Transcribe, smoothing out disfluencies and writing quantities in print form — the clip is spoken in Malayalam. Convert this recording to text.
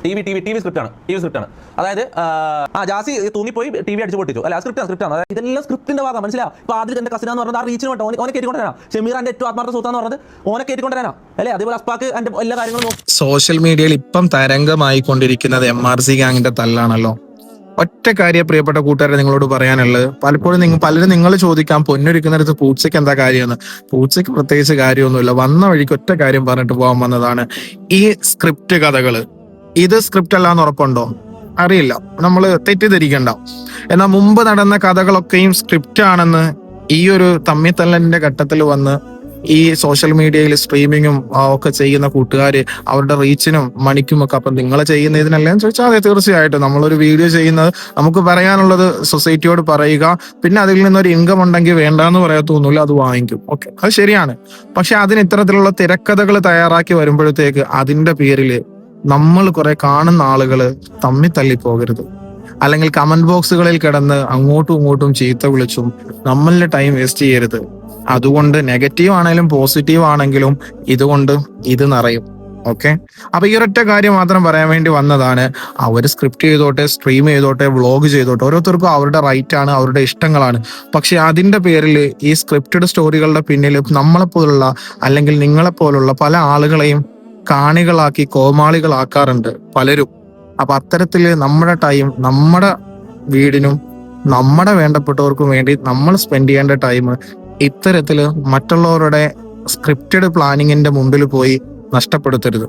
ടി വി സ്ക്രിപ്റ്റ് ആണ്. അതായത് ജാസി തൂങ്ങിപ്പോയി ടി വി അടിച്ചു പൊട്ടിച്ചു. അല്ല സ്ക്രിപ്റ്റ് ആണ്. അതായത് ഇതെല്ലാം സ്ക്രിപ്റ്റിന്റെ ഭാഗം. മനസ്സിലാവും. ഇപ്പൊ ആദ്യം എന്റെ കസിന എന്ന് പറഞ്ഞാൽ ആ റീച്ചിന് വേണ്ട ഓനെ കയറ്റിക്കൊണ്ടുവരാം. ഷമീറാന്റെ ഏറ്റവും ആത്മാർത്ഥ സുഹൃത്താന്ന് പറഞ്ഞത് ഓനെ കയറ്റിക്കൊണ്ടുവരാനാ അല്ലേ. അതേപോലെ അസ്പാക്ക് എന്റെ എല്ലാ കാര്യങ്ങളും സോഷ്യൽ മീഡിയയിൽ ഇപ്പം തരംഗമായിക്കൊണ്ടിരിക്കുന്നത് MRC ഗാങ്ങിന്റെ തല്ലാണല്ലോ. ഒറ്റ കാര്യം പ്രിയപ്പെട്ട കൂട്ടുകാരെ നിങ്ങളോട് പറയാനുള്ളത്, പലപ്പോഴും പലരും നിങ്ങൾ ചോദിക്കാം പൊന്നൊരുക്കുന്നിടത്ത് പൂച്ചയ്ക്ക് എന്താ കാര്യമെന്ന്. പൂച്ചയ്ക്ക് പ്രത്യേകിച്ച് കാര്യമൊന്നുമില്ല. വന്ന വഴിക്ക് ഒറ്റ കാര്യം പറഞ്ഞിട്ട് പോകാൻ വന്നതാണ്. ഈ സ്ക്രിപ്റ്റ് കഥകള് ഇത് സ്ക്രിപ്റ്റ് അല്ലാന്ന് ഉറപ്പുണ്ടോ? അറിയില്ല, നമ്മൾ തെറ്റിദ്ധരിക്കണ്ട. എന്നാൽ മുമ്പ് നടന്ന കഥകളൊക്കെയും സ്ക്രിപ്റ്റ് ആണെന്ന് ഈ ഒരു തമ്മിത്തല്ലന്റെ ഘട്ടത്തിൽ വന്ന് ഈ സോഷ്യൽ മീഡിയയിൽ സ്ട്രീമിങ്ങും ഒക്കെ ചെയ്യുന്ന കൂട്ടുകാര് അവരുടെ റീച്ചിനും മണിക്കും ഒക്കെ അപ്പം നിങ്ങൾ ചെയ്യുന്ന ഇതിനല്ലേ എന്ന് ചോദിച്ചാൽ അതെ, തീർച്ചയായിട്ടും നമ്മളൊരു വീഡിയോ ചെയ്യുന്നത് നമുക്ക് പറയാനുള്ളത് സൊസൈറ്റിയോട് പറയുക, പിന്നെ അതിൽ നിന്നൊരു ഇൻകം ഉണ്ടെങ്കിൽ വേണ്ടാന്ന് പറയാത്തൊന്നുമില്ല, അത് വാങ്ങിക്കും. ഓക്കെ, അത് ശരിയാണ്. പക്ഷെ അതിന് ഇത്തരത്തിലുള്ള തിരക്കഥകൾ തയ്യാറാക്കി വരുമ്പോഴത്തേക്ക് അതിന്റെ പേരിൽ നമ്മൾ കുറെ കാണുന്ന ആളുകൾ തമ്മിൽ തല്ലിപ്പോകരുത്. അല്ലെങ്കിൽ കമന്റ് ബോക്സുകളിൽ കിടന്ന് അങ്ങോട്ടും ഇങ്ങോട്ടും ചീത്ത വിളിച്ചും നമ്മളുടെ ടൈം വേസ്റ്റ് ചെയ്യരുത്. അതുകൊണ്ട് നെഗറ്റീവ് ആണെങ്കിലും പോസിറ്റീവ് ആണെങ്കിലും ഇതുകൊണ്ട് ഇത് നിറയും. ഓക്കെ, അപ്പൊ ഈ ഒരൊറ്റ കാര്യം മാത്രം പറയാൻ വേണ്ടി വന്നതാണ്. അവർ സ്ക്രിപ്റ്റ് ചെയ്തോട്ടെ, സ്ട്രീം ചെയ്തോട്ടെ, വ്ളോഗ് ചെയ്തോട്ടെ, ഓരോരുത്തർക്കും അവരുടെ റൈറ്റ് ആണ്, അവരുടെ ഇഷ്ടങ്ങളാണ്. പക്ഷെ അതിന്റെ പേരിൽ ഈ സ്ക്രിപ്റ്റഡ് സ്റ്റോറികളുടെ പിന്നിൽ നമ്മളെപ്പോലുള്ള അല്ലെങ്കിൽ നിങ്ങളെപ്പോലുള്ള പല ആളുകളെയും കാണികളാക്കി കോമാളികളാക്കാറുണ്ട് പലരും. അപ്പൊ അത്തരത്തില് നമ്മുടെ ടൈം നമ്മുടെ വീടിനും നമ്മുടെ വേണ്ടപ്പെട്ടവർക്കും വേണ്ടി നമ്മൾ സ്പെൻഡ് ചെയ്യേണ്ട ടൈം ഇത്തരത്തില് മറ്റുള്ളവരുടെ സ്ക്രിപ്റ്റഡ് പ്ലാനിങ്ങിന്റെ മുമ്പിൽ പോയി നഷ്ടപ്പെടുത്തരുത്.